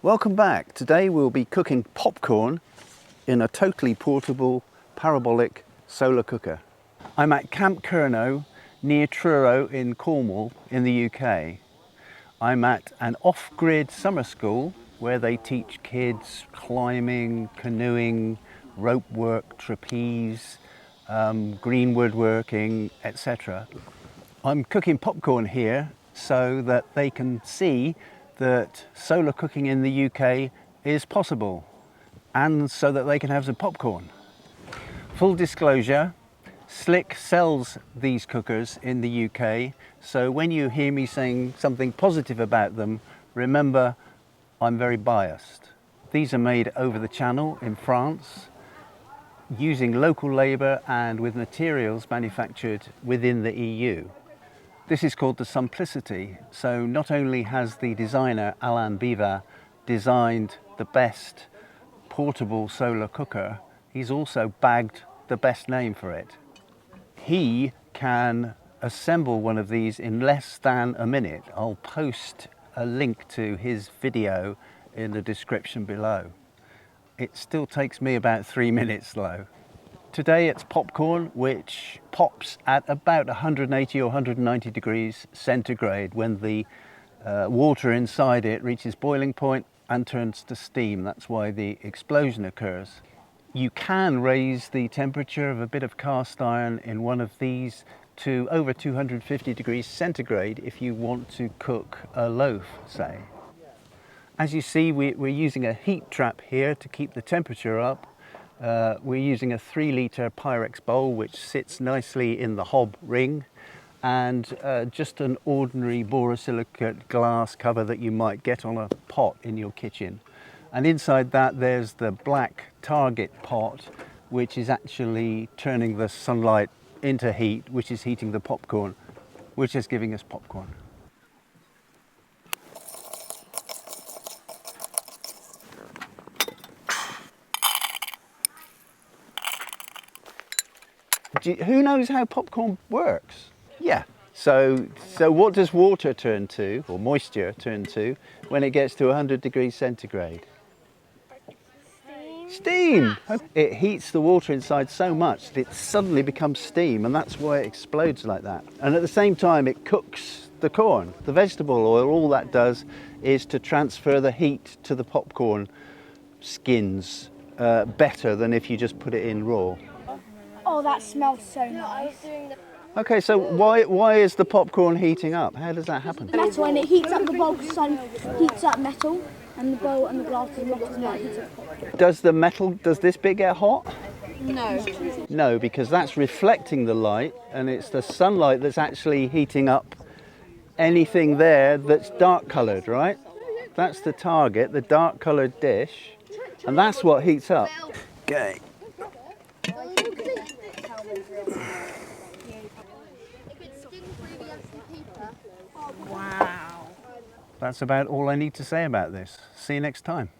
Welcome back. Today we'll be cooking popcorn in a totally portable parabolic solar cooker. I'm at Camp Curnow near Truro in Cornwall in the UK. I'm at an off-grid summer school where they teach kids climbing, canoeing, rope work, trapeze, green woodworking, etc. I'm cooking popcorn here so that they can see that solar cooking in the UK is possible, and so that they can have some popcorn. Full disclosure, Slick sells these cookers in the UK, so when you hear me saying something positive about them, remember I'm very biased. These are made over the Channel in France, using local labour and with materials manufactured within the EU. This is called the Simplicity, so not only has the designer Alain Biva designed the best portable solar cooker, he's also bagged the best name for it. He can assemble one of these in less than a minute. I'll post a link to his video in the description below. It still takes me about 3 minutes though. Today it's popcorn which pops at about 180 or 190 degrees centigrade when the water inside it reaches boiling point and turns to steam. That's why the explosion occurs. You can raise the temperature of a bit of cast iron in one of these to over 250 degrees centigrade if you want to cook a loaf, say. As you see, we're using a heat trap here to keep the temperature up. We're using a 3-litre Pyrex bowl which sits nicely in the hob ring, and just an ordinary borosilicate glass cover that you might get on a pot in your kitchen. And inside that there's the black target pot, which is actually turning the sunlight into heat, which is heating the popcorn, which is giving us popcorn. Who knows how popcorn works? Yeah. So what does water turn to, or moisture turn to, when it gets to 100 degrees centigrade? Steam! It heats the water inside so much that it suddenly becomes steam, and that's why it explodes like that. And at the same time, it cooks the corn. The vegetable oil, all that does is to transfer the heat to the popcorn skins better than if you just put it in raw. Oh, that smells so nice. Okay, so why is the popcorn heating up? How does that happen? Metal, and it heats up the bowl, because sun heats up metal, and the bowl and the glass is metal, and that heats up popcorn. Does this bit get hot? No. No, because that's reflecting the light, and it's the sunlight that's actually heating up anything there that's dark coloured, right? That's the target, the dark coloured dish, and that's what heats up. Okay. Wow. That's about all I need to say about this. See you next time.